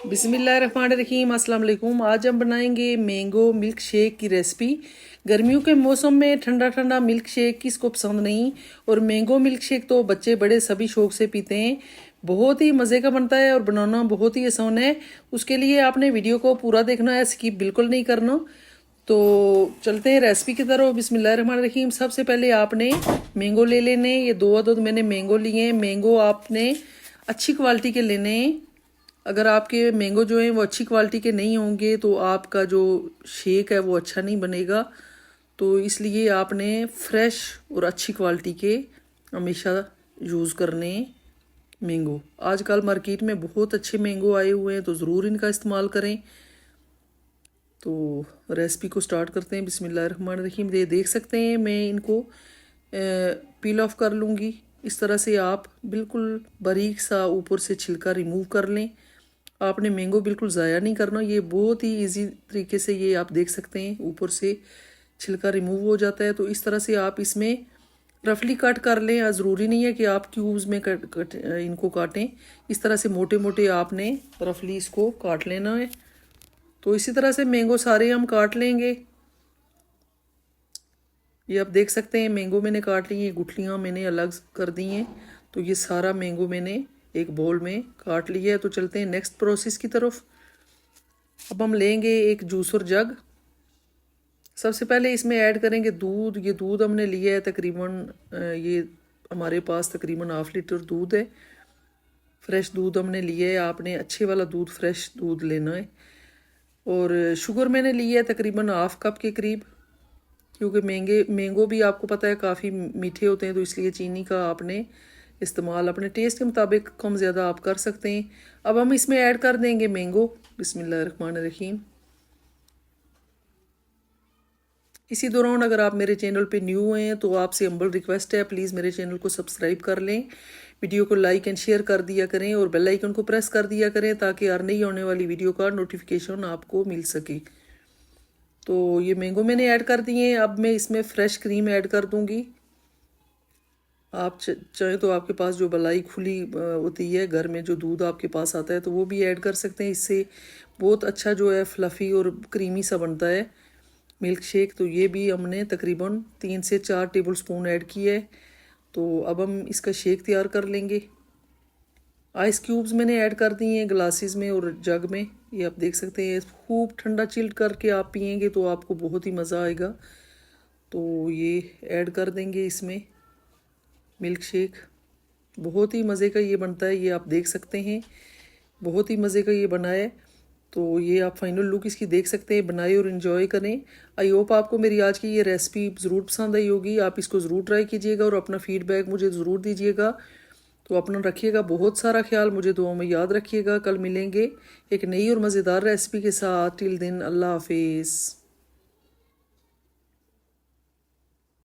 बिस्मिल्लाहिर्रहमानिर्रहीम अस्सलाम वालेकुम। आज हम बनाएंगे मैंगो मिल्क शेक की रेसिपी। गर्मियों के मौसम में ठंडा ठंडा मिल्क शेक किसको पसंद नहीं, और मैंगो मिल्क शेक तो बच्चे बड़े सभी शौक से पीते हैं। बहुत ही मज़े का बनता है और बनाना बहुत ही आसान है। उसके लिए आपने वीडियो को पूरा देखना है, स्किप बिल्कुल नहीं करना। तो चलते हैं रेसिपी की तरफ। बिस्मिल्लाहिर्रहमानिर्रहीम। सबसे पहले आपने मैंगो ले लेने। ये दो अदद मैंने मैंगो लिए हैं। मैंगो आपने अच्छी क्वालिटी के लेने हैं। अगर आपके मैंगो जो हैं वो अच्छी क्वालिटी के नहीं होंगे तो आपका जो शेक है वो अच्छा नहीं बनेगा। तो इसलिए आपने फ्रेश और अच्छी क्वालिटी के हमेशा यूज़ करने मैंगो। आजकल मार्केट में बहुत अच्छे मैंगो आए हुए हैं, तो ज़रूर इनका इस्तेमाल करें। तो रेसिपी को स्टार्ट करते हैं। बिस्मिल्लाहिर्रहमानिर्रहीम। ये देख सकते हैं मैं इनको पील ऑफ कर लूँगी। इस तरह से आप बिल्कुल बारीक सा ऊपर से छिलका रिमूव कर लें। आपने मैंगो बिल्कुल ज़ाया नहीं करना। ये बहुत ही इजी तरीके से ये आप देख सकते हैं ऊपर से छिलका रिमूव हो जाता है। तो इस तरह से आप इसमें रफली कट कर लें। ज़रूरी नहीं है कि आप क्यूब्स में कट इनको काटें। इस तरह से मोटे मोटे आपने रफली इसको काट लेना है। तो इसी तरह से मैंगो सारे हम काट लेंगे। ये आप देख सकते हैं मैंगो मैंने काट ली हैं, गुठलियाँ मैंने अलग कर दी हैं। तो ये सारा मैंगो मैंने एक बोल में काट लिया है। तो चलते हैं नेक्स्ट प्रोसेस की तरफ। अब हम लेंगे एक जूसर जग। सबसे पहले इसमें ऐड करेंगे दूध। ये दूध हमने लिया है तकरीबन ये हमारे पास तकरीबन 1/2 लीटर दूध है। फ्रेश दूध हमने लिया है। आपने अच्छे वाला दूध फ्रेश दूध लेना है। और शुगर मैंने लिया है तकरीबन 1/2 कप के करीब, क्योंकि मैंगो भी आपको पता है काफ़ी मीठे होते हैं। तो इसलिए चीनी का आपने इस्तेमाल अपने टेस्ट के मुताबिक कम ज़्यादा आप कर सकते हैं। अब हम इसमें ऐड कर देंगे मैंगो। बिस्मिल्लाहिर्रहमानिर्रहीम। इसी दौरान अगर आप मेरे चैनल पे न्यू हैं तो आपसे हम्बल रिक्वेस्ट है, प्लीज़ मेरे चैनल को सब्सक्राइब कर लें, वीडियो को लाइक एंड शेयर कर दिया करें और बेल आइकन को प्रेस कर दिया करें ताकि हर नई आने वाली वीडियो का नोटिफिकेशन आपको मिल सके। तो ये मैंगो मैंने ऐड कर दिए हैं। अब मैं इसमें फ्रेश क्रीम ऐड कर दूंगी। आप चाहें तो आपके पास जो मलाई खुली होती है घर में, जो दूध आपके पास आता है, तो वो भी ऐड कर सकते हैं। इससे बहुत अच्छा जो है फ्लफ़ी और क्रीमी सा बनता है मिल्क शेक। तो ये भी हमने तकरीबन 3 से 4 टेबल स्पून ऐड किया है। तो अब हम इसका शेक तैयार कर लेंगे। आइस क्यूब्स मैंने ऐड कर दिए हैं ग्लासेस में और जग में। ये आप देख सकते हैं। खूब ठंडा चिल्ड करके आप पियेंगे तो आपको बहुत ही मज़ा आएगा। तो ये ऐड कर देंगे इसमें मिल्क शेक। बहुत ही मज़े का ये बनता है। ये आप देख सकते हैं बहुत ही मज़े का ये बना है। तो ये आप फाइनल लुक इसकी देख सकते हैं। बनाए और इन्जॉय करें। आई होप आपको मेरी आज की ये रेसिपी ज़रूर पसंद आई होगी। आप इसको ज़रूर ट्राई कीजिएगा और अपना फीडबैक मुझे ज़रूर दीजिएगा। तो अपना रखिएगा बहुत सारा ख्याल, मुझे दुआ में याद रखिएगा। कल मिलेंगे एक नई और मज़ेदार रेसिपी के साथ। टिल दिन अल्लाह हाफिज़।